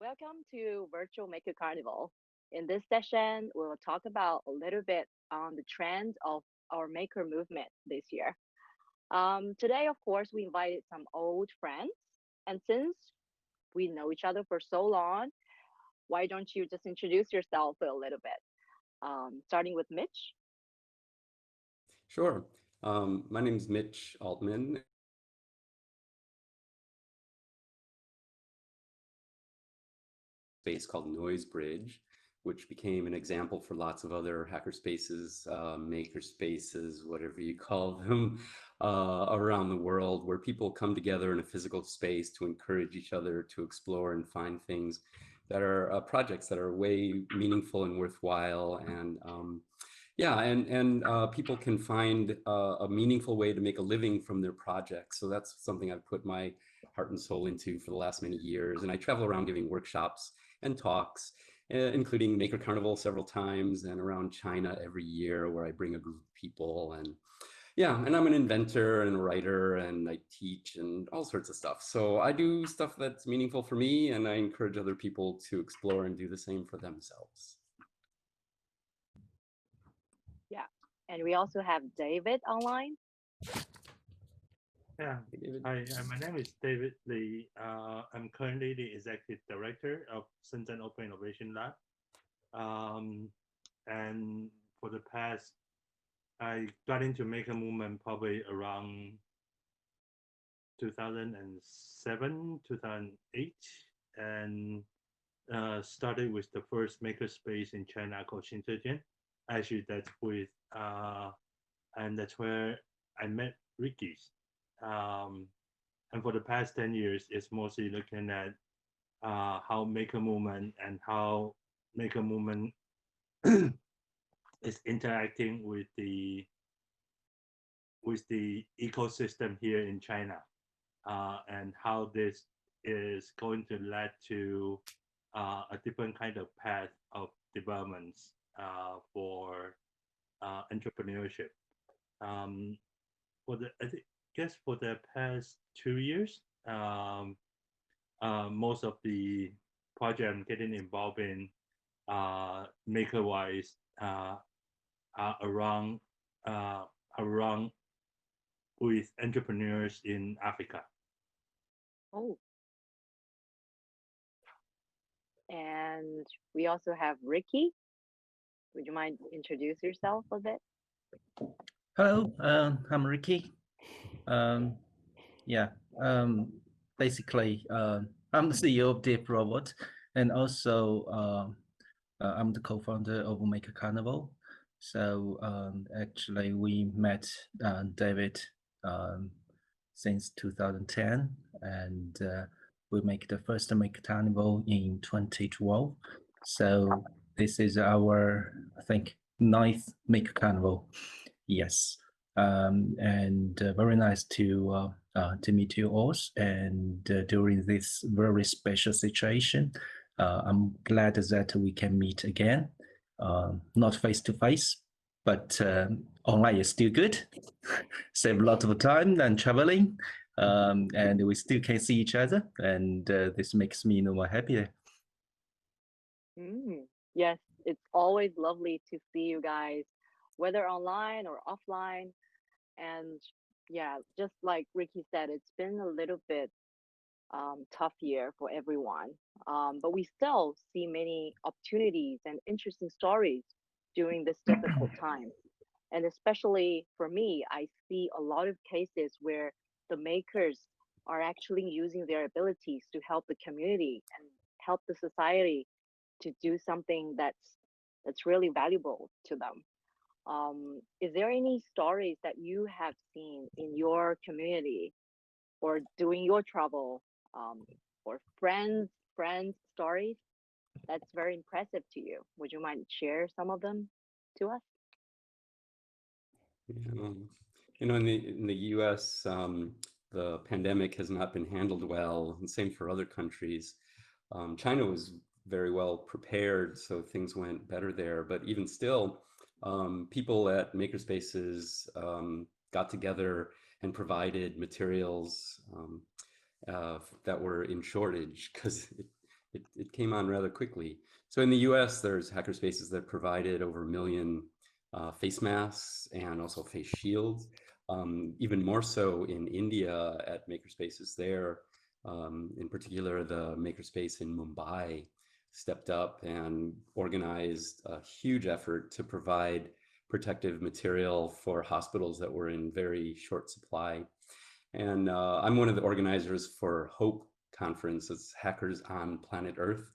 Welcome to Virtual Maker Carnival. In this session, we'll talk about a little bit on the trends of our maker movement this year. Today, of course, we invited some old friends. And since we know each other for so long, why don't you just introduce yourself a little bit? Starting with Mitch. Sure. My name is Mitch Altman, space called Noise Bridge, which became an example for lots of other hacker spaces, maker spaces, whatever you call them, around the world, where people come together in a physical space to encourage each other to explore and find things that are projects that are way meaningful and worthwhile. And yeah, and people can find a meaningful way to make a living from their projects. So that's something I've put my heart and soul into for the last many years. And I travel around giving workshops and talks, including Maker Carnival several times, and around China every year, where I bring a group of people. And yeah, and I'm an inventor and a writer, and I teach and all sorts of stuff. So I do stuff that's meaningful for me, and I encourage other people to explore and do the same for themselves. Yeah. And we also have David online. Yeah. Hey, David. Hi, my name is David Lee. I'm currently the Executive Director of Shenzhen Open Innovation Lab. And for the past, I got into Maker Movement probably around 2007, 2008, and started with the first maker space in China called Shenzhen. Actually, that's where I met Ricky. Um, and for the past 10 years, it's mostly looking at how maker movement and how maker movement is interacting with the ecosystem here in China, and how this is going to lead to a different kind of path of developments for entrepreneurship. Um, I guess for the past 2 years, most of the project I'm getting involved in, maker-wise, are around with entrepreneurs in Africa. Oh, and we also have Ricky. Would you mind introduce yourself a bit? Hello, I'm Ricky. Um, yeah, basically, I'm the CEO of DFRobot, and also I'm the co-founder of Maker Carnival. So actually, we met David since 2010, and we make the first Maker Carnival in 2012. So this is our, I think, ninth Maker Carnival. Yes, and very nice to meet you all. And during this very special situation, I'm glad that we can meet again, not face to face, but online is still good. Save a lot of time and traveling, and we still can see each other, and this makes me more happier. Yes, it's always lovely to see you guys, whether online or offline. And yeah, just like Ricky said, it's been a little bit tough year for everyone. But we still see many opportunities and interesting stories during this difficult time. And especially for me, I see a lot of cases where the makers are actually using their abilities to help the community and help the society to do something that's really valuable to them. Is there any stories that you have seen in your community or doing your travel, um, or friends stories that's very impressive to you? Would you mind share some of them to us? Yeah, in the U.S., the pandemic has not been handled well, and same for other countries. China was very well prepared, so things went better there. But even still, people at makerspaces got together and provided materials that were in shortage, because it came on rather quickly. So in the US, there's hackerspaces that provided over 1 million face masks and also face shields. Even more so in India at makerspaces there. In particular, the makerspace in Mumbai stepped up and organized a huge effort to provide protective material for hospitals that were in very short supply. And I'm one of the organizers for HOPE conference. It's Hackers on Planet Earth.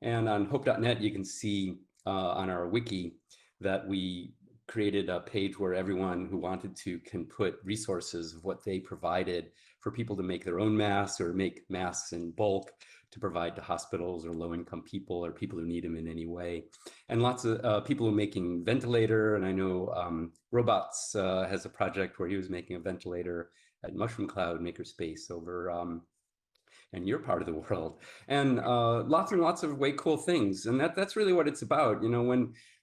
And on hope.net, you can see on our wiki that we created a page where everyone who wanted to can put resources of what they provided for people to make their own masks or make masks in bulk to provide to hospitals or low-income people or people who need them in any way. And lots of people who are making ventilator. And I know Robots has a project where he was making a ventilator at Mushroom Cloud Makerspace over in your part of the world, and lots of way cool things. And that's really what it's about. You know,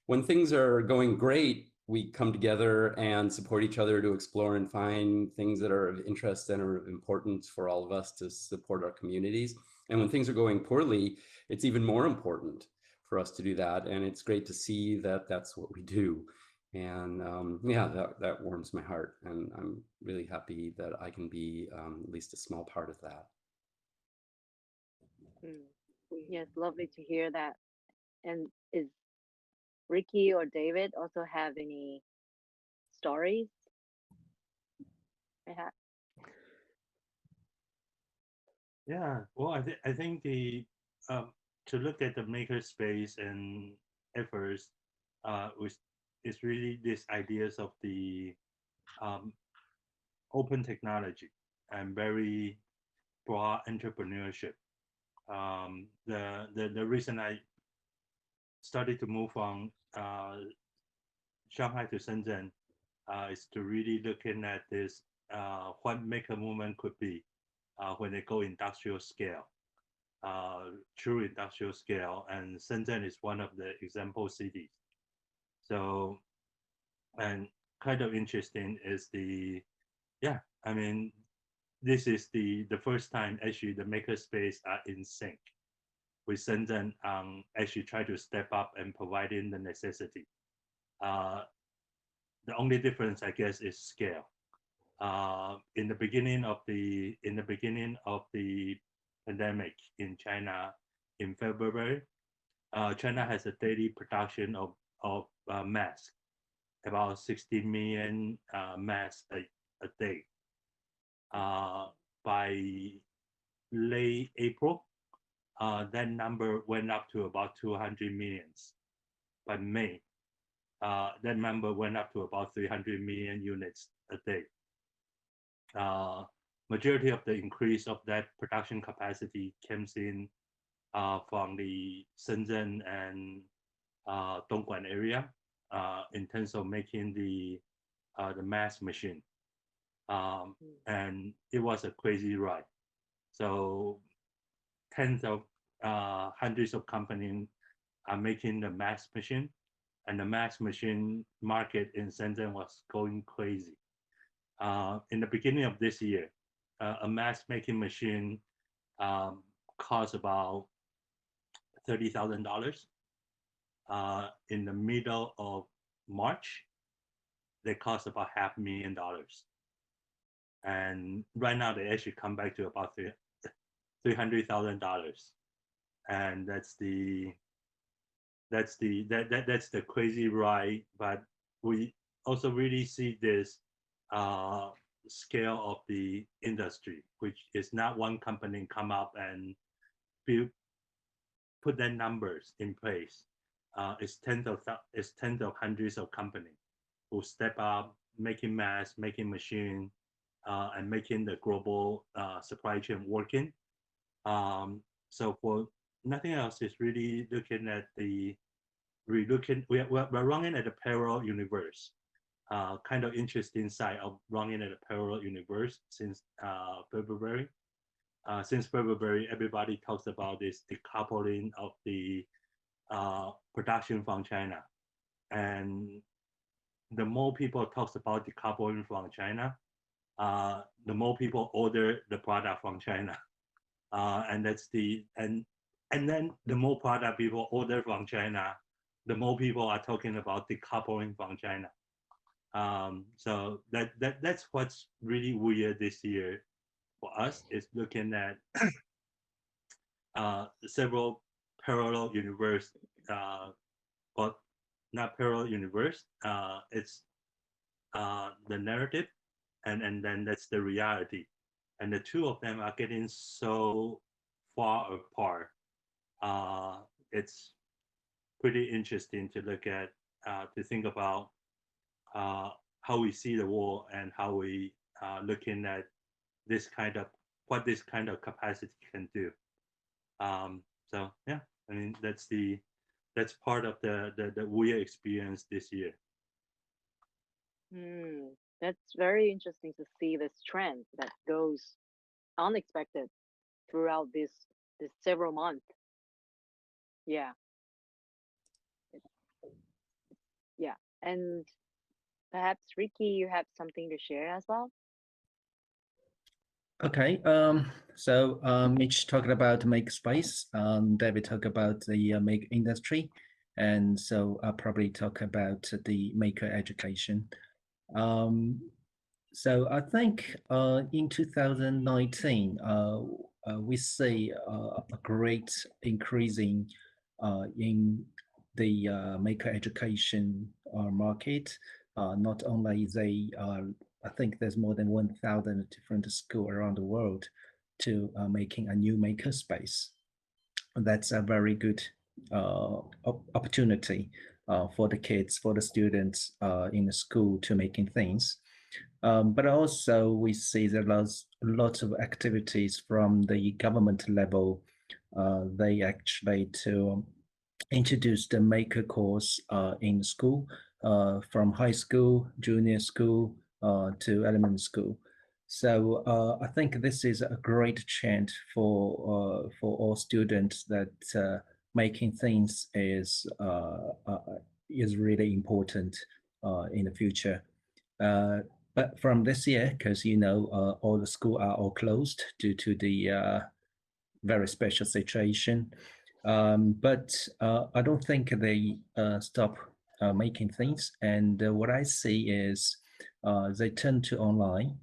when things are going great, we come together and support each other to explore and find things that are of interest and are important for all of us to support our communities. And when things are going poorly, it's even more important for us to do that. And it's great to see that that's what we do. And yeah, that warms my heart. And I'm really happy that I can be at least a small part of that. Yes, lovely to hear that. And is Ricky or David also have any stories? Yeah, well, I think the to look at the makerspace and efforts was is really these ideas of the open technology and very broad entrepreneurship. The reason I started to move from Shanghai to Shenzhen is to really looking at this what maker movement could be when they go industrial scale, true industrial scale, and Shenzhen is one of the example cities. So, and kind of interesting is I mean, this is the first time actually the makerspace are in sync with Shenzhen actually try to step up and providing the necessity. The only difference, I guess, is scale. In the beginning of the pandemic in China, in February, China has a daily production of masks, about 60 million masks a day. By late April, that number went up to about 200 millions. By May, that number went up to about 300 million units a day. Majority of the increase of that production capacity comes in from the Shenzhen and Dongguan area in terms of making the mass machine. And it was a crazy ride. So tens of hundreds of companies are making the mass machine, and the mass machine market in Shenzhen was going crazy. In the beginning of this year, a mass making machine cost about $30,000. In the middle of March, they cost about $500,000. And right now they actually come back to about $300,000. And that's the crazy ride. But we also really see this scale of the industry, which is not one company come up and put their numbers in place. It's tens of hundreds of companies who step up, making masks, making machine, and making the global supply chain working. So for nothing else, is really looking at we're running at a parallel universe. Kind of interesting side of running at a parallel universe since February. Since February, everybody talks about this decoupling of the production from China. And the more people talks about decoupling from China, the more people order the product from China. And And then the more product people order from China, the more people are talking about decoupling from China. So that's what's really weird this year for us, is looking at several parallel universe, but not parallel universe. It's the narrative, and then that's the reality, and the two of them are getting so far apart. It's pretty interesting to look at, to think about how we see the world and how we looking at this kind of what this kind of capacity can do. So yeah, I mean that's part of the weird experience this year. That's very interesting to see this trend that goes unexpected throughout this several months. Yeah, yeah. And perhaps Ricky, you have something to share as well? Okay, so Mitch talked about make space, David talked about the make industry, and so I'll probably talk about the maker education. So I think in 2019, we see a great increasing in the maker education market. Not only they, I think there's more than 1,000 different schools around the world to making a new maker space. That's a very good opportunity for the kids, for the students in the school to making things. But also we see there are lots of activities from the government level. They actually to introduce the maker course in school, from high school, junior school to elementary school. So I think this is a great chance for all students that making things is really important in the future. But from this year, because all the school are all closed due to the very special situation. But I don't think they stop making things. And what I see is they turn to online.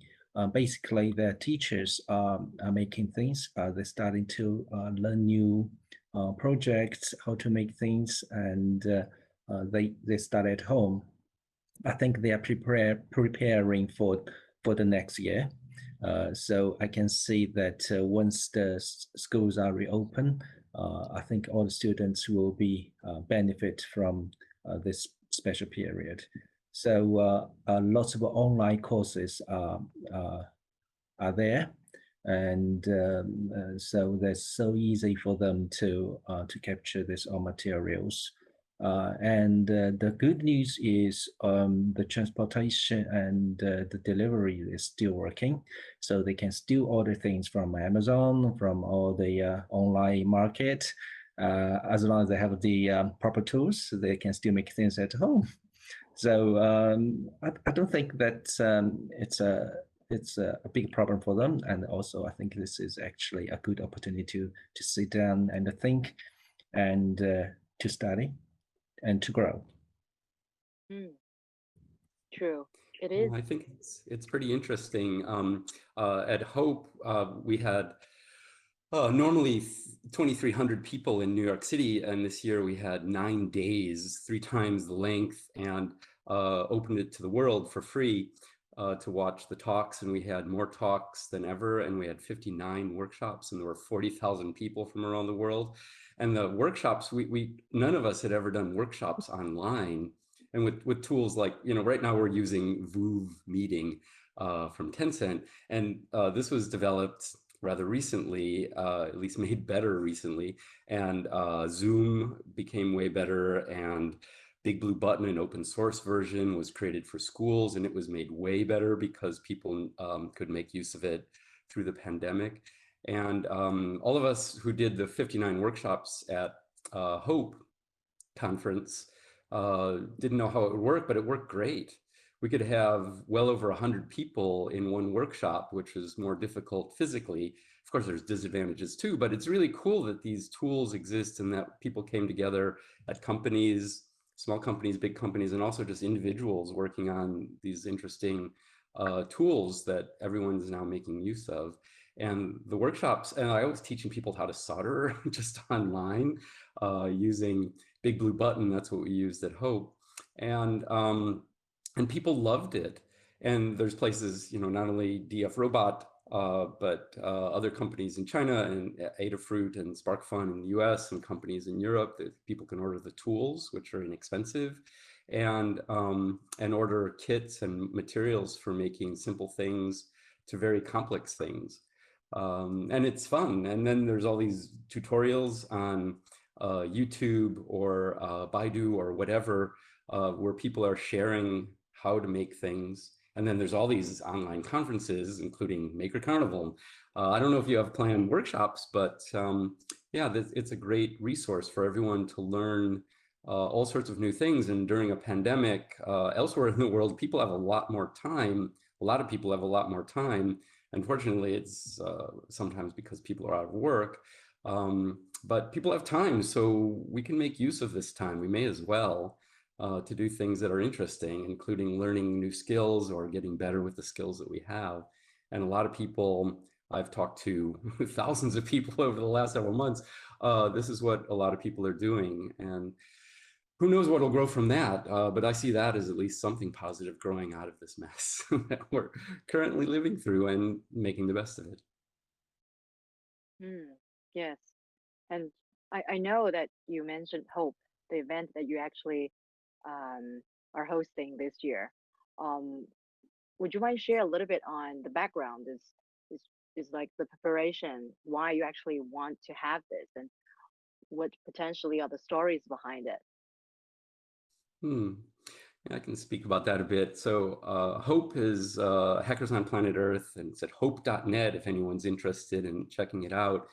Basically, their teachers are making things. They're starting to learn new projects, how to make things, and they start at home. I think they are preparing for the next year. So I can see that once the schools are reopened, I think all the students will be benefit from this special period. So lots of online courses are there, and so that's so easy for them to capture these all materials. And the good news is the transportation and the delivery is still working. So they can still order things from Amazon, from all the online market. As long as they have the proper tools, they can still make things at home. So I don't think that it's a big problem for them. And also, I think this is actually a good opportunity to sit down and think and to study and to grow. True, it is. I think it's pretty interesting. At Hope, we had normally 2,300 people in New York City, and this year we had 9 days, 3 times the length, and opened it to the world for free to watch the talks. And we had more talks than ever, and we had 59 workshops, and there were 40,000 people from around the world. And the workshops, we none of us had ever done workshops online. And with tools like, right now we're using VooV Meeting from Tencent. And this was developed rather recently, at least made better recently. And Zoom became way better, and Big Blue Button, an open source version, was created for schools, and it was made way better because people could make use of it through the pandemic. And all of us who did the 59 workshops at Hope conference didn't know how it would work, but it worked great. We could have well over 100 people in one workshop, which is more difficult physically. Of course, there's disadvantages too, but it's really cool that these tools exist and that people came together at companies, small companies, big companies, and also just individuals working on these interesting tools that everyone is now making use of. And the workshops, and I was teaching people how to solder just online using Big Blue Button. That's what we used at Hope. And people loved it. And there's places, you know, not only DFRobot, but other companies in China and Adafruit and SparkFun in the US and companies in Europe that people can order the tools, which are inexpensive, and order kits and materials for making simple things to very complex things. And it's fun. And then there's all these tutorials on YouTube or Baidu or whatever, where people are sharing how to make things. And then there's all these online conferences, including Maker Carnival. I don't know if you have planned workshops, but yeah, it's a great resource for everyone to learn all sorts of new things. And during a pandemic, elsewhere in the world, people have a lot more time. A lot of people have a lot more time. Unfortunately, it's sometimes because people are out of work, but people have time, so we can make use of this time. We may as well to do things that are interesting, including learning new skills or getting better with the skills that we have. And a lot of people, I've talked to thousands of people over the last several months, this is what a lot of people are doing. And who knows what will grow from that, but I see that as at least something positive growing out of this mess that we're currently living through and making the best of it. Yes. And I know that you mentioned Hope, the event that you actually are hosting this year. Um, would you mind share a little bit on the background? Is is like the preparation, why you actually want to have this, and what potentially are the stories behind it? Yeah, I can speak about that a bit. So Hope is Hackers on Planet Earth, and it's at hope.net if anyone's interested in checking it out.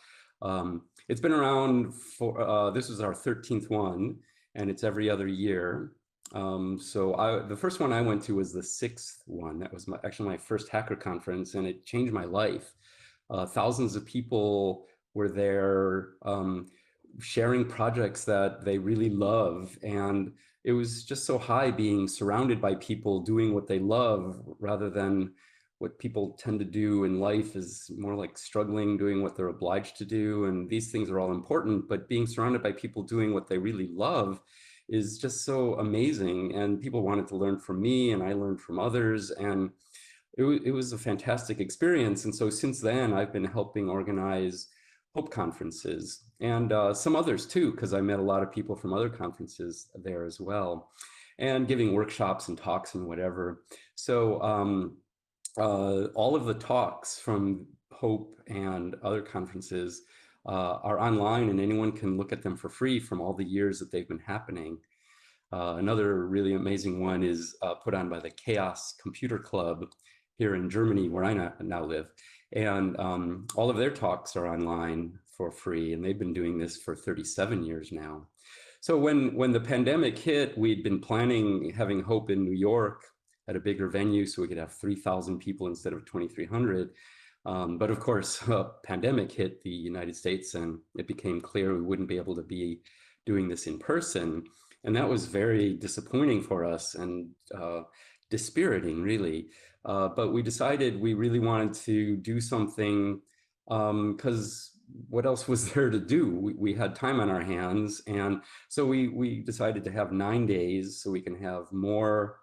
It's been around for, this is our 13th one, and it's every other year. So the first one I went to was the 6th one. That was actually my first hacker conference, and it changed my life. Thousands of people were there sharing projects that they really love, and it was just so high being surrounded by people doing what they love rather than what people tend to do in life is more like struggling, doing what they're obliged to do. And these things are all important, but being surrounded by people doing what they really love is just so amazing. And people wanted to learn from me, and I learned from others. And it was a fantastic experience. And so since then, I've been helping organize Hope conferences and some others too, because I met a lot of people from other conferences there as well, and giving workshops and talks and whatever. So all of the talks from Hope and other conferences are online, and anyone can look at them for free from all the years that they've been happening. Another really amazing one is put on by the Chaos Computer Club here in Germany, where I now live. And all of their talks are online for free, and they've been doing this for 37 years now. So when the pandemic hit, we'd been planning having Hope in New York at a bigger venue so we could have 3,000 people instead of 2,300. But of course, pandemic hit the United States, and it became clear we wouldn't be able to be doing this in person. And that was very disappointing for us and dispiriting, really. But we decided we really wanted to do something because what else was there to do? We had time on our hands. And so we decided to have 9 days so we can have more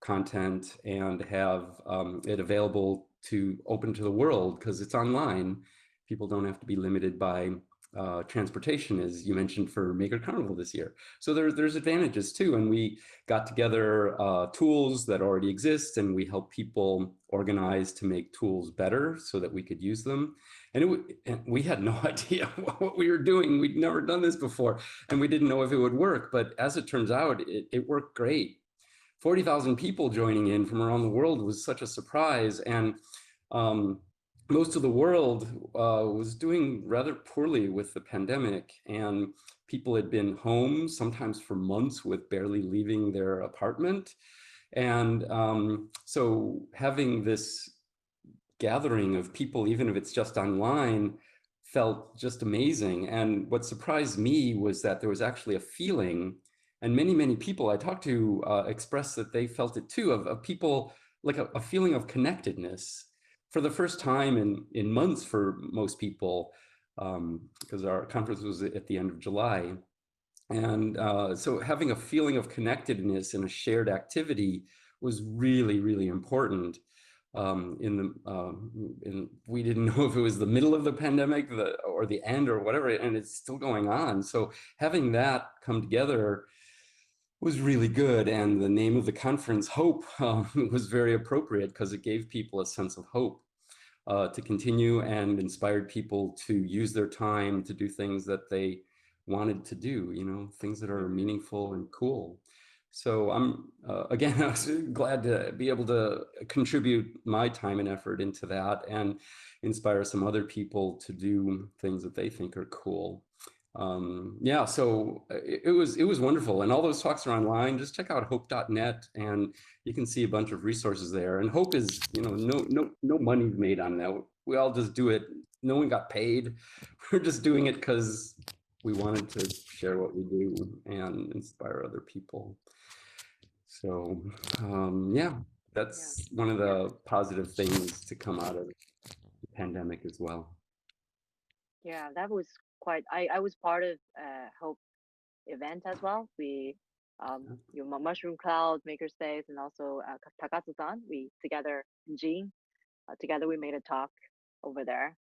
content and have it available to open to the world because it's online. People don't have to be limited by transportation, as you mentioned, for Maker Carnival this year. So there's advantages too. And we got together tools that already exist, and we help people organize to make tools better so that we could use them. And we had no idea what we were doing. We'd never done this before, and we didn't know if it would work. But as it turns out, it worked great. 40,000 people joining in from around the world was such a surprise. And most of the world was doing rather poorly with the pandemic, and people had been home sometimes for months with barely leaving their apartment. And so having this gathering of people, even if it's just online, felt just amazing. And what surprised me was that there was actually a feeling, and many people I talked to expressed that they felt it too, of people, like a feeling of connectedness for the first time in months for most people, because our conference was at the end of July. And so having a feeling of connectedness and a shared activity was really important. We didn't know if it was the middle of the pandemic or the end or whatever, and it's still going on. So having that come together was really good. And the name of the conference, Hope, was very appropriate because it gave people a sense of hope to continue, and inspired people to use their time to do things that they wanted to do, things that are meaningful and cool. So I'm, again, I was glad to be able to contribute my time and effort into that and inspire some other people to do things that they think are cool. Yeah, so it was wonderful. And all those talks are online. Just check out hope.net and you can see a bunch of resources there. And Hope is, no money's made on that. We all just do it. No one got paid. We're just doing it because we wanted to share what we do and inspire other people. So yeah, that's one of the positive things to come out of the pandemic as well. Yeah, that was quite. I was part of Hope event as well. We your Mushroom Cloud Makerspace and also Takatsu-san. We together, Zhang, together we made a talk over there,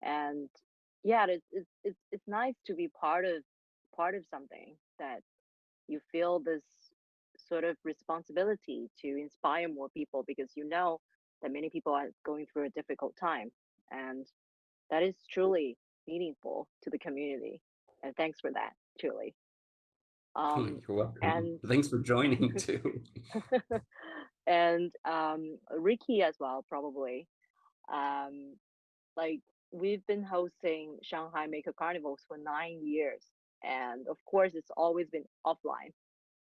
and yeah, it's nice to be part of something that you feel this sort of responsibility to inspire more people, because you know that many people are going through a difficult time, and that is truly meaningful to the community. And thanks for that, truly. You're welcome. And Thanks for joining too. and Ricky as well, probably. Um, like we've been hosting Shanghai Maker Carnivals for 9 years, and of course, it's always been offline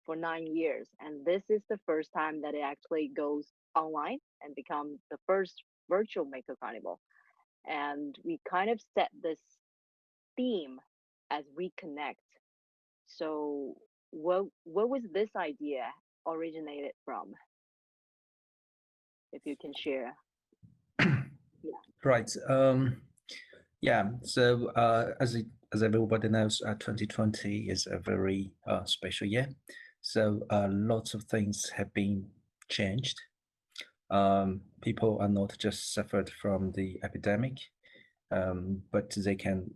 for 9 years. And this is the first time that it actually goes online and become the first virtual Maker Carnival. And we kind of set this theme as we connect. So what was this idea originated from? If you can share. Yeah. Right. Yeah. So as everybody knows, 2020 is a very special year. So lots of things have been changed. People are not just suffered from the epidemic, but they can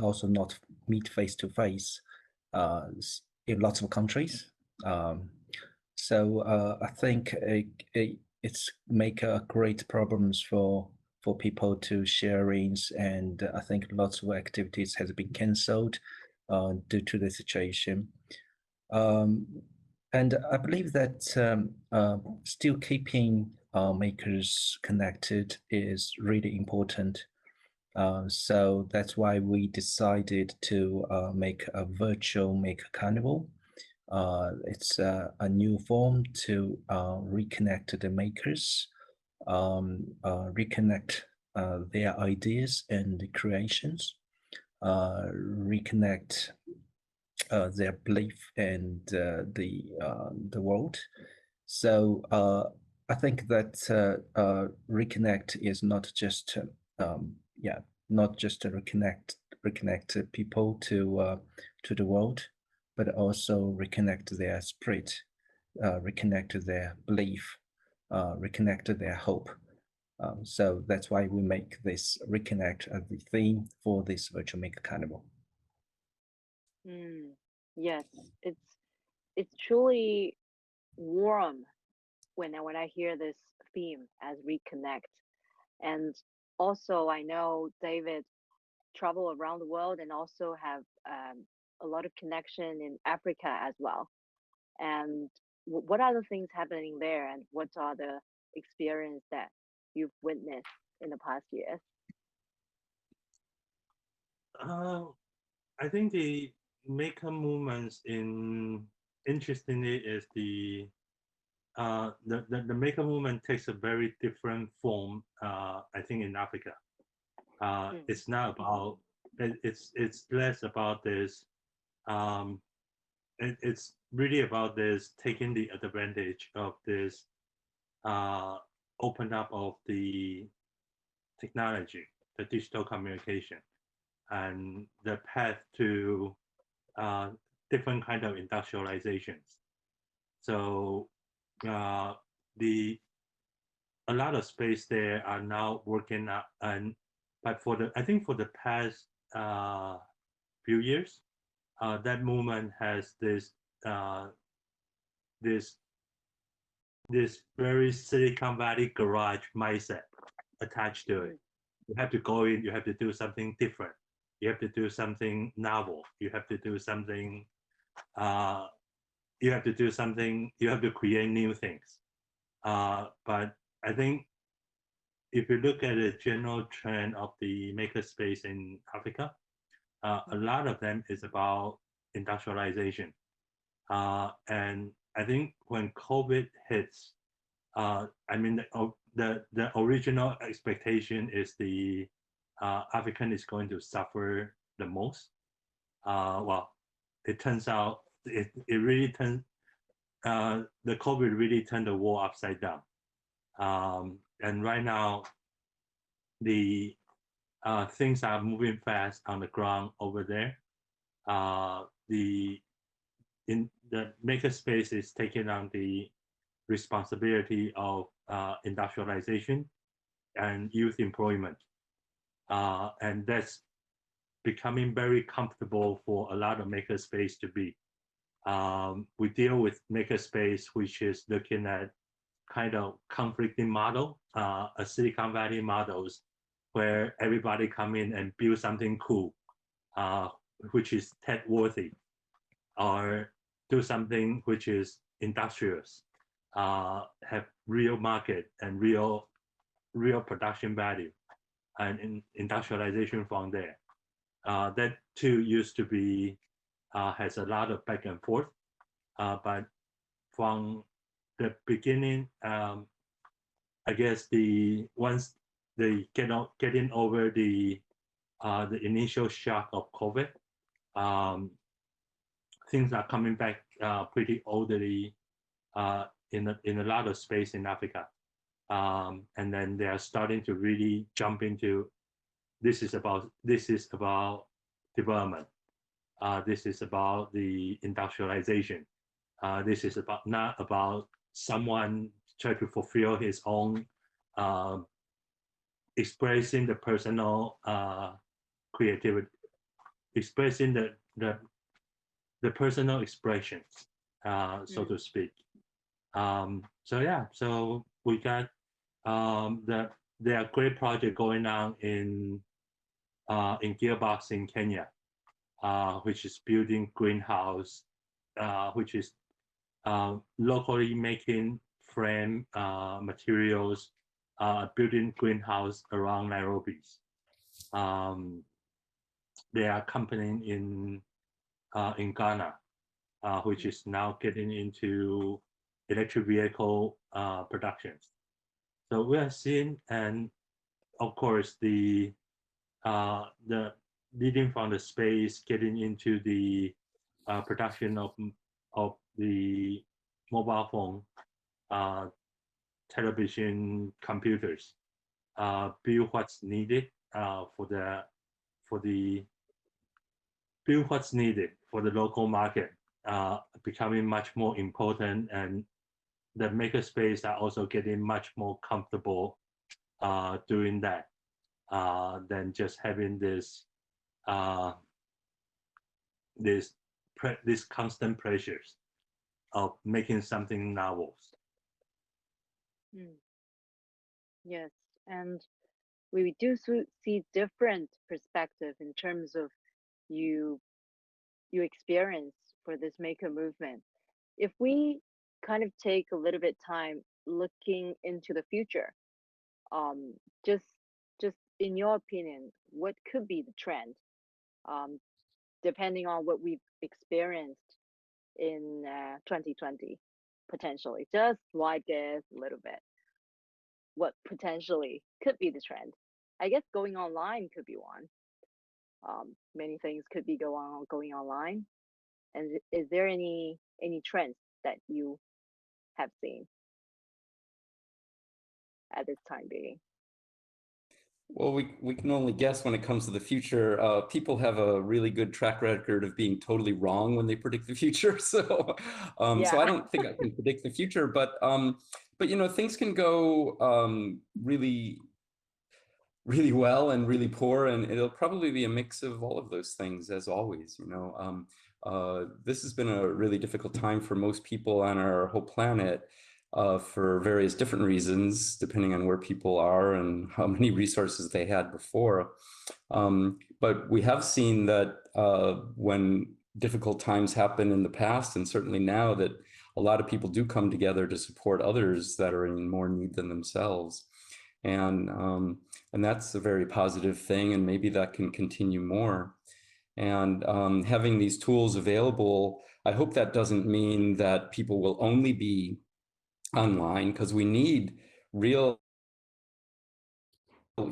also not meet face to face in lots of countries. So I think it's make great problems for people to sharings, and I think lots of activities has been cancelled due to the situation. And I believe that still keeping makers connected is really important. So that's why we decided to make a virtual Maker Carnival. It's a new form to reconnect the makers, reconnect their ideas and creations, reconnect their belief and the world. So I think that reconnect is not just not just to reconnect people to the world, but also reconnect their spirit, reconnect their belief, reconnect their hope. So that's why we make this reconnect as the theme for this virtual Maker Carnival. Yes, it's truly warm when I hear this theme as reconnect. And also, I know David travel around the world and also have a lot of connection in Africa as well. And what are the things happening there, and what are the experience that you've witnessed in the past years? I think the maker movements in interestingly is the the maker movement takes a very different form. I think in Africa, it's not about it's less about this. It's really about this taking the advantage of this open up of the technology, the digital communication, and the path to different kind of industrializations. So the a lot of space there are now working and but I think for the past few years, that movement has uh, this this very Silicon Valley garage mindset attached to it. You have to go in, you have to do something different, you have to do something novel, you have to do something uh, you have to do something, you have to create new things. But I think if you look at the general trend of the makerspace in Africa, a lot of them is about industrialization. And I think when COVID hits, I mean, the original expectation is the African is going to suffer the most. Well, it turns out it really turned the COVID really turned the world upside down. And right now, the things are moving fast on the ground over there. The makerspace is taking on the responsibility of industrialization and youth employment, and that's becoming very comfortable for a lot of makerspace to be. We deal with makerspace, which is looking at kind of conflicting model, a Silicon Valley models, where everybody come in and build something cool, which is tech worthy, or do something which is industrious, have real market and real production value, and industrialization from there. That too used to be has a lot of back and forth, but from the beginning, I guess once they getting over the initial shock of COVID, things are coming back pretty orderly in a lot of space in Africa, and then they are starting to really jump into this is about development. This is about the industrialization. This is not about someone trying to fulfill his own expressing the personal creativity, expressing the personal expressions, so to speak. So yeah, so we got there are great project going on in Gearbox in Kenya, which is building greenhouse, which is locally making frame materials, building greenhouse around Nairobi. There are companies in Ghana, which is now getting into electric vehicle productions. So we are seeing, and of course the leading from the space, getting into the production of the mobile phone, television, computers, build what's needed build what's needed for the local market, becoming much more important, and the makerspace are also getting much more comfortable doing that than just having this constant pressures of making something novels. Yes, and we do see different perspective in terms of you experience for this maker movement. If we kind of take a little bit time looking into the future, um, just in your opinion, what could be the trend, um, depending on what we've experienced in 2020? potentially, just wide guess a little bit, what potentially could be the trend. I guess going online could be one. Many things could be going online. And is there any trends that you have seen at this time being? Well, we can only guess when it comes to the future. People have a really good track record of being totally wrong when they predict the future. So, so I Yeah. don't think I can predict the future, but you know, things can go really really well and really poor, and it'll probably be a mix of all of those things, as always. You know, this has been a really difficult time for most people on our whole planet, for various different reasons, depending on where people are and how many resources they had before. But we have seen that when difficult times happen in the past, and certainly now, that a lot of people do come together to support others that are in more need than themselves. And and that's a very positive thing, and maybe that can continue more. And having these tools available, I hope that doesn't mean that people will only be online, because we need real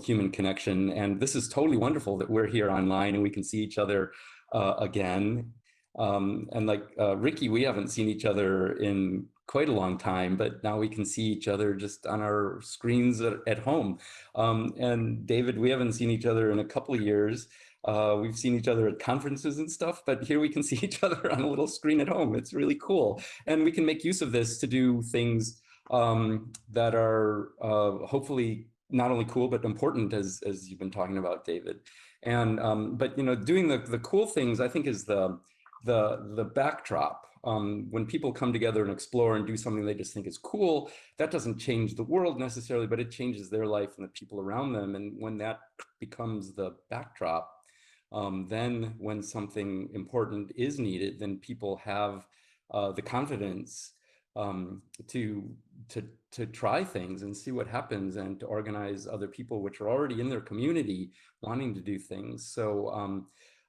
human connection. And this is totally wonderful that we're here online and we can see each other again. And like Ricky, we haven't seen each other in quite a long time, but now we can see each other just on our screens at home. And David, we haven't seen each other in a couple of years. We've seen each other at conferences and stuff, but here we can see each other on a little screen at home. It's really cool. And we can make use of this to do things that are hopefully not only cool, but important, as you've been talking about, David. And but you know, doing the cool things, I think, is the backdrop. When people come together and explore and do something they just think is cool, that doesn't change the world necessarily, but it changes their life and the people around them. And when that becomes the backdrop, then when something important is needed, then people have the confidence to try things and see what happens, and to organize other people which are already in their community wanting to do things. So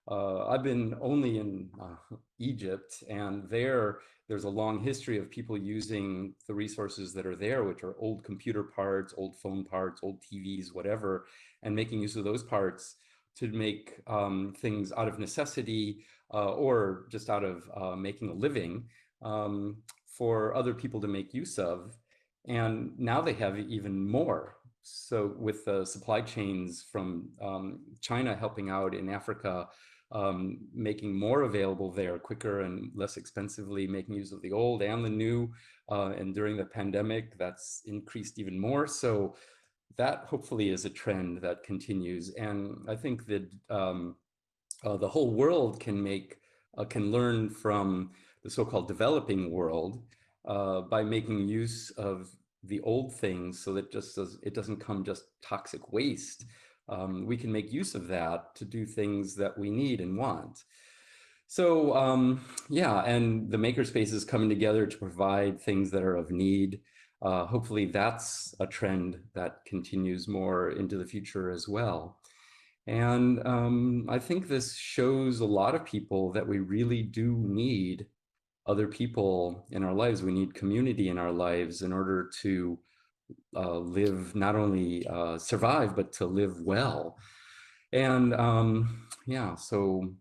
I've been only in Egypt, and there's a long history of people using the resources that are there, which are old computer parts, old phone parts, old TVs, whatever, and making use of those parts to make things out of necessity, or just out of making a living, for other people to make use of. And now they have even more. So with the supply chains from China helping out in Africa, making more available there quicker and less expensively, making use of the old and the new. And during the pandemic, that's increased even more. So that hopefully is a trend that continues. And I think that the whole world can learn from the so-called developing world by making use of the old things, so that it doesn't come just toxic waste. We can make use of that to do things that we need and want. So yeah, and the makerspaces coming together to provide things that are of need. Hopefully that's a trend that continues more into the future as well. And I think this shows a lot of people that we really do need other people in our lives. We need community in our lives in order to live, not only survive, but to live well. And yeah, so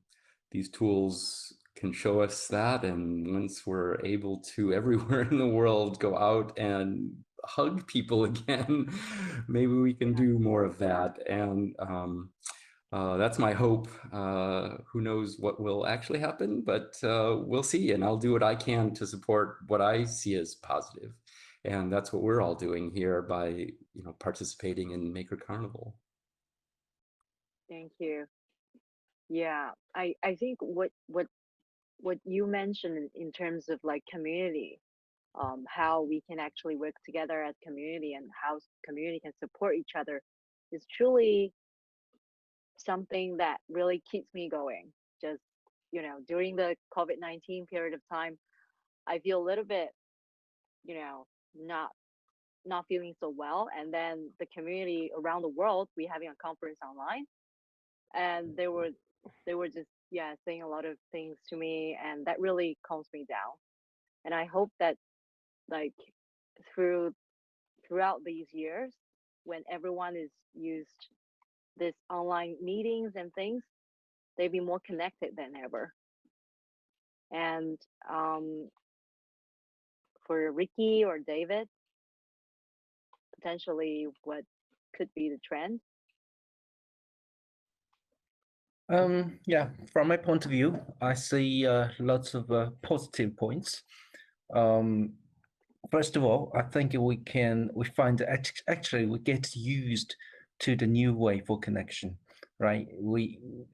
these tools can show us that. And once we're able to, everywhere in the world, go out and hug people again, maybe we can do more of that. And that's my hope. Who knows what will actually happen, but we'll see. And I'll do what I can to support what I see as positive. And that's what we're all doing here by, you know, participating in Maker Carnival. Thank you. Yeah, I think what you mentioned in terms of like community, how we can actually work together as community and how community can support each other, is truly something that really keeps me going. Just, during the COVID-19 period of time, I feel a little bit, you know, not not feeling so well. And then the community around the world, we having a conference online, and they were just, yeah, saying a lot of things to me, and that really calms me down. And I hope that like through throughout these years when everyone is used this online meetings and things, they've been more connected than ever. And for Ricky or David, potentially what could be the trend? Yeah, from my point of view, I see lots of positive points. First of all, I think we find that actually we get used to the new way for connection, right?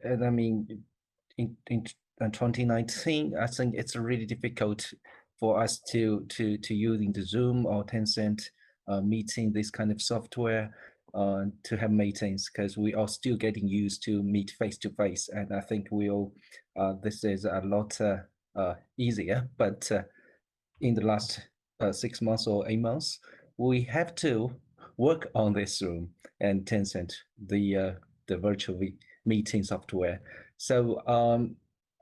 And I mean, in 2019, I think it's really difficult for us to using the Zoom or Tencent meeting, this kind of software to have meetings, because we are still getting used to meet face to face, and I think this is a lot easier. But in the last 6 months or 8 months, we have to work on this Zoom and Tencent, the virtual meeting software. So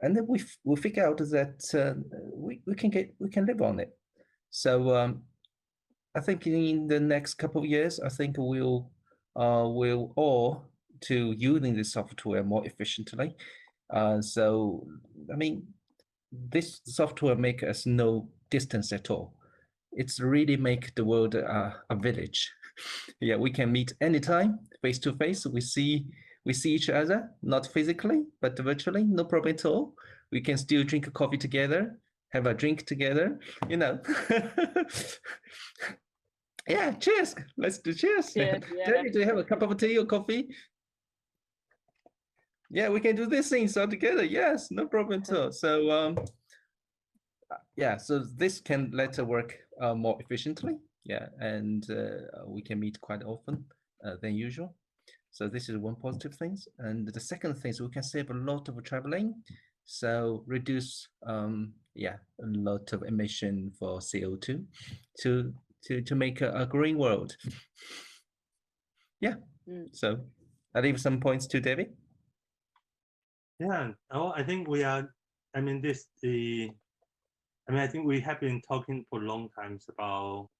and then we figure out that we can live on it. So I think in the next couple of years, I think we'll all to using the software more efficiently. So I mean, this software makes us no distance at all. It's really make the world a village. Yeah, we can meet anytime, face to face. We see each other, not physically, but virtually, no problem at all. We can still drink a coffee together, have a drink together, you know. Yeah, cheers. Let's do cheers. Cheers, yeah. Danny, do you have a cup of tea or coffee? Yeah, we can do these things all together. Yes, no problem at all. So yeah, so this can let us work more efficiently. Yeah, and we can meet quite often than usual. So this is one positive thing. And the second thing is we can save a lot of traveling. So reduce yeah, a lot of emission for CO2 to make a green world. Yeah. So I leave some points to David. Yeah. Oh, I think we are. I mean, I think we have been talking for long times about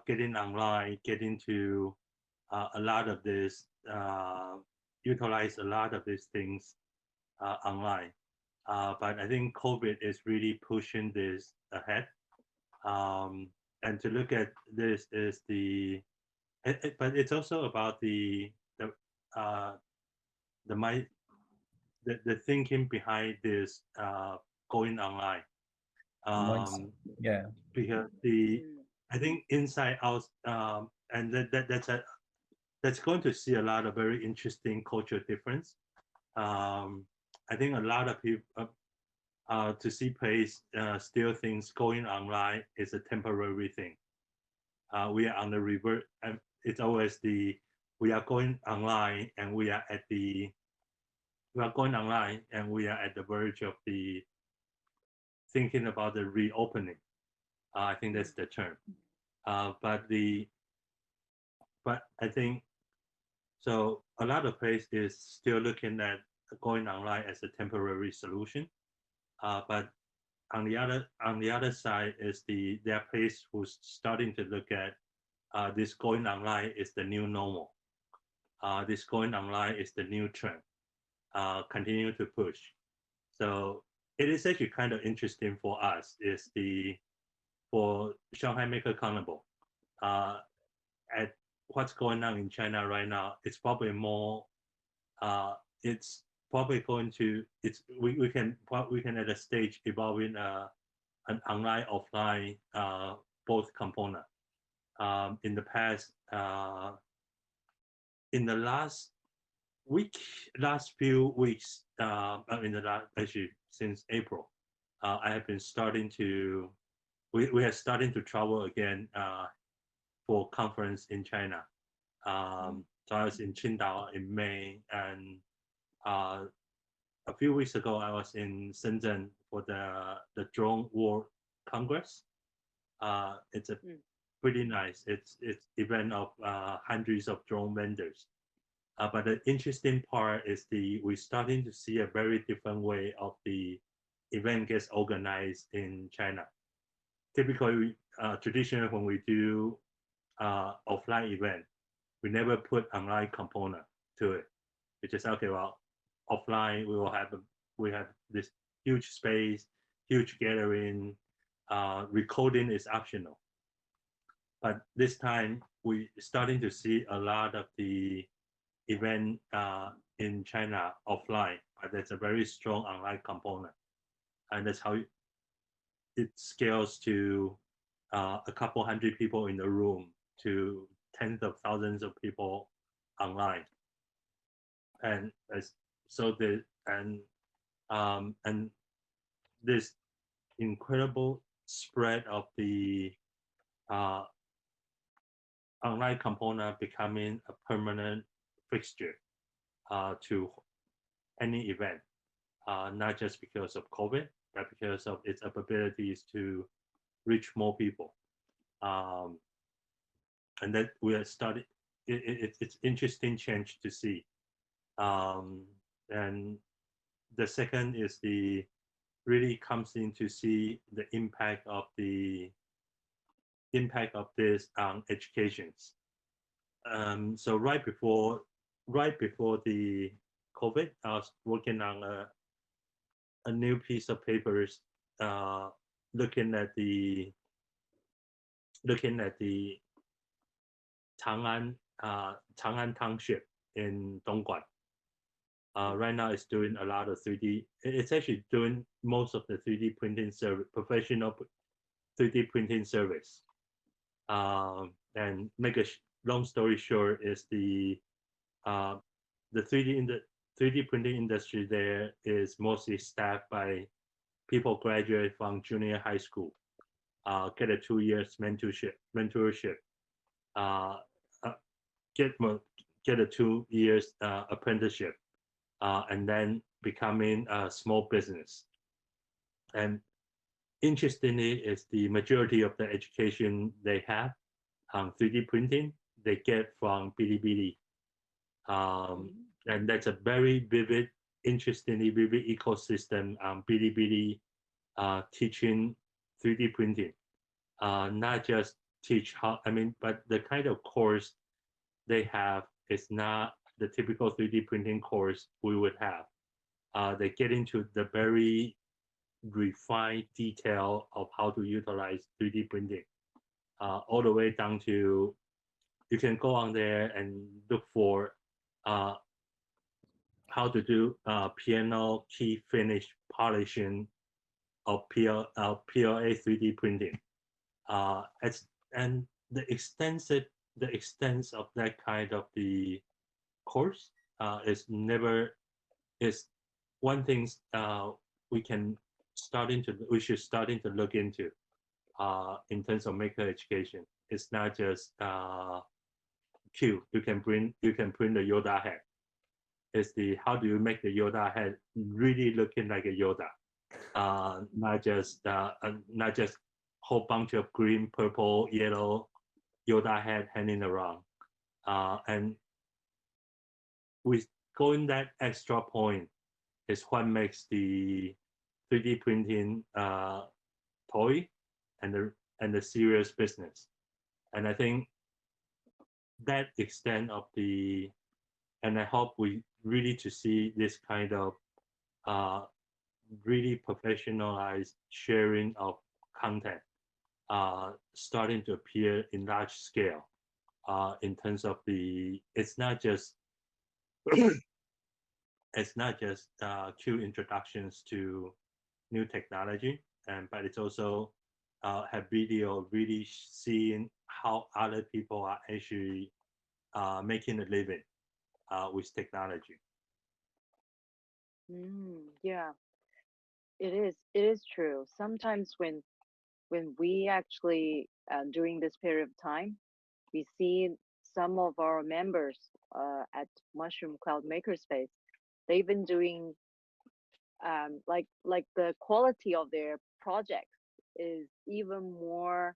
getting online, getting to a lot of this, utilize a lot of these things online. But I think COVID is really pushing this ahead. And to look at this is but it's also about the thinking behind this going online. Yeah, Because I think inside out, and that's going to see a lot of very interesting cultural difference. I think a lot of people to see place still thinks going online is a temporary thing. We are on the revert, and it's always we are going online and we are going online and we are at the verge of the thinking about the reopening. I think that's the term. But I think so. A lot of places is still looking at going online as a temporary solution. But on the other side is there are places who's starting to look at this going online is the new normal. This going online is the new trend. Continue to push. So it is actually kind of interesting for us for Shanghai Maker Carnival. At what's going on in China right now, it's probably more. It's probably going to. We can at a stage evolving an online offline both component. In the past, in the last few weeks, actually since April, I have been starting to. We are starting to travel again for conference in China. So I was in Qingdao in May, and a few weeks ago I was in Shenzhen for the Drone World Congress. It's a pretty nice. It's event of hundreds of drone vendors. But the interesting part is we're starting to see a very different way of the event gets organized in China. typically traditionally when we do offline event, we never put online component to it. It's just okay. Well, offline we have this huge space, huge gathering. Recording is optional, but this time we starting to see a lot of the event in China offline, but there's a very strong online component, and that's how it scales to a couple hundred people in the room to tens of thousands of people online, and as so the and this incredible spread of the uh, online component becoming a permanent fixture to any event, not just because of COVID, but because of its abilities to reach more people. Um, and that we are starting, it's interesting change to see. And the second is the really comes in to see the impact of this on educations. So right before the COVID, I was working on a new piece of papers, uh, looking at the Chang'an Township in Dongguan. Right now, it's doing a lot of 3D. It's actually doing most of the 3D printing service, professional 3D printing service. And make a long story short, is the 3D in the 3D printing industry there is mostly staffed by people graduate from junior high school, get a 2 years mentorship, uh, uh, get a 2 years apprenticeship, and then becoming a small business. And interestingly, is the majority of the education they have on 3D printing they get from Bilibili, and that's a very vivid, interestingly vivid ecosystem on Bilibili, teaching 3D printing, not just teach how, but the kind of course they have is not the typical 3D printing course we would have. They get into the very refined detail of how to utilize 3D printing, all the way down to you can go on there and look for how to do piano key finish polishing of PLA 3D printing. And the extent of that kind of the course is one thing we should starting to look into in terms of maker education. It's not just you can print the Yoda head. It's the how do you make the Yoda head really looking like a Yoda, not just whole bunch of green, purple, yellow Yoda head hanging around, and with going that extra point is what makes the 3D printing toy and the serious business. And I think that extent of and I hope we really to see this kind of really professionalized sharing of content starting to appear in large scale, in terms of it's not just Q introductions to new technology, but it's also have video really seeing how other people are actually making a living with technology. Yeah, it is. It is true. Sometimes when we actually during this period of time, we see some of our members at Mushroom Cloud Makerspace. They've been doing like the quality of their projects is even more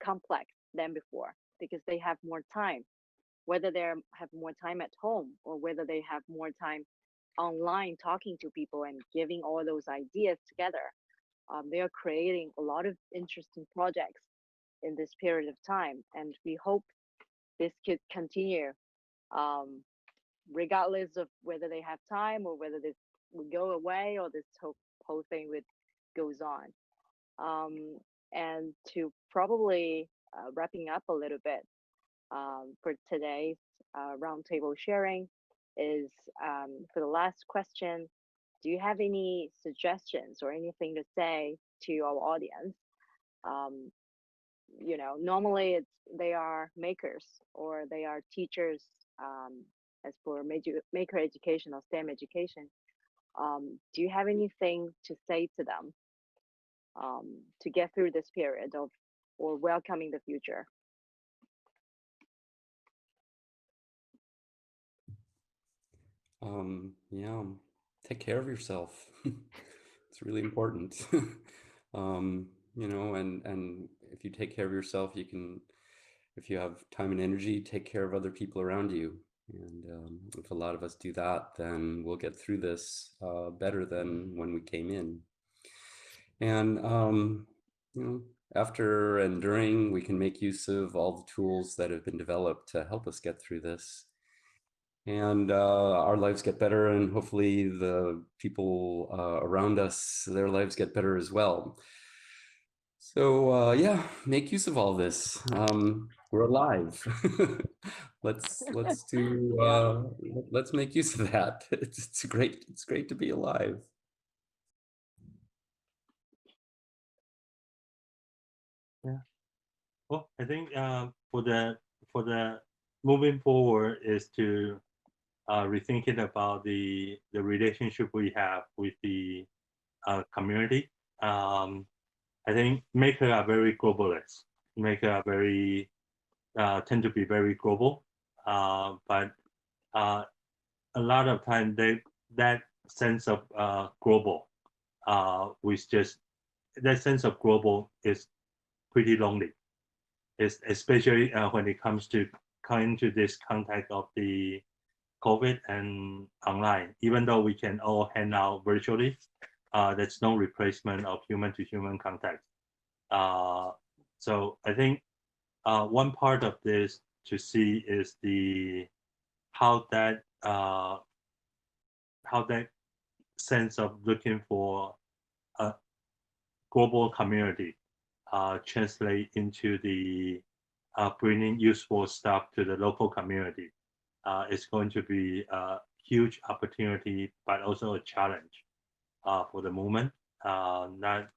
complex than before because they have more time, whether they have more time at home or whether they have more time online talking to people and giving all those ideas together. They are creating a lot of interesting projects in this period of time, and we hope this could continue, um, regardless of whether they have time or whether this will go away or this whole thing would goes on. And to probably wrapping up a little bit for today's roundtable sharing is for the last question, do you have any suggestions or anything to say to our audience? Um, normally they are makers or they are teachers, as for maker education or STEM education. Do you have anything to say to them to get through this period of or welcoming the future? Yeah, take care of yourself. It's really important. And if you take care of yourself, you can, if you have time and energy, take care of other people around you. And if a lot of us do that, then we'll get through this better than when we came in. And after and during, we can make use of all the tools that have been developed to help us get through this. And our lives get better, and hopefully the people around us, their lives get better as well. So yeah, make use of all this. We're alive. let's do Yeah. let's make use of that. It's great to be alive. Yeah. Well, I think for the moving forward is to rethinking about the relationship we have with the community. I think makers are very globalist. Makers are very tend to be very global, but a lot of time that sense of global, with just that sense of global is pretty lonely. It's especially when it comes to coming to this contact of the COVID and online. Even though we can all hang out virtually, there's no replacement of human-to-human contact. So I think one part of this to see is how that sense of looking for a global community translate into the bringing useful stuff to the local community. It's going to be a huge opportunity, but also a challenge for the movement, not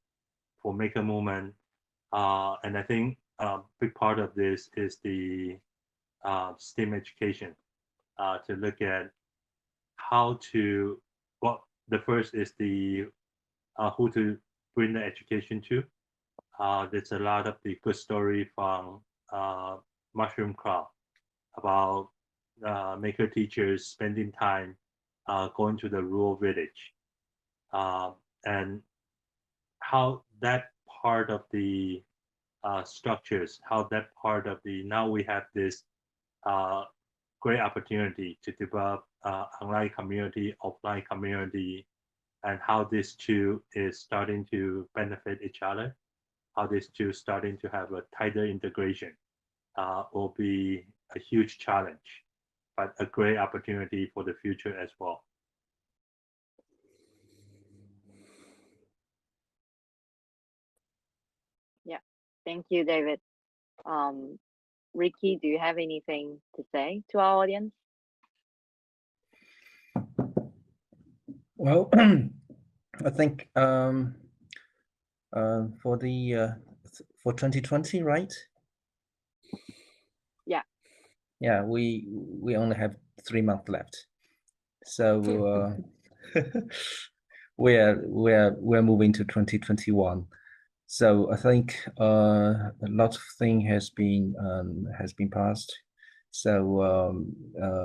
for maker movement. And I think a big part of this is the STEM education, to look at how to, well, the first is the who to bring the education to. There's a lot of the good story from Mushroom Crowd about maker teachers spending time going to the rural village, and how that part of the structures, how that part of the, now we have this great opportunity to develop online community, offline community, and how these two is starting to benefit each other, how these two starting to have a tighter integration, will be a huge challenge, but a great opportunity for the future as well. Yeah. Thank you, David. Ricky, do you have anything to say to our audience? Well, I think for 2020, right? Yeah. Yeah, we only have 3 months left, so we're moving to 2021. So I think a lot of thing has been passed. So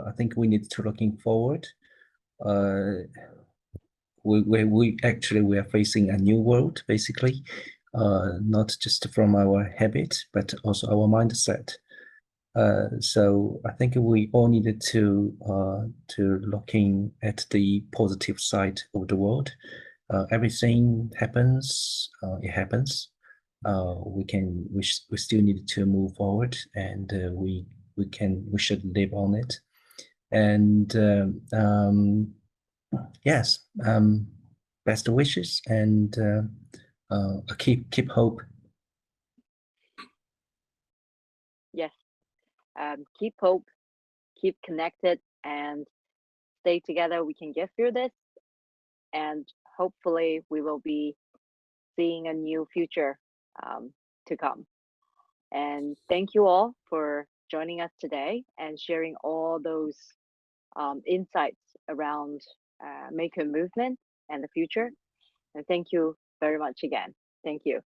I think we need to looking forward. We actually we are facing a new world, basically, not just from our habit but also our mindset. So I think we all needed to looking at the positive side of the world. everything happens, it happens. We still need to move forward, and we should live on it. And yes, best wishes, and keep hope. Yes. Keep hope, keep connected, and stay together. We can get through this, and hopefully we will be seeing a new future to come. And thank you all for joining us today and sharing all those insights around maker movement and the future. And thank you very much again. Thank you.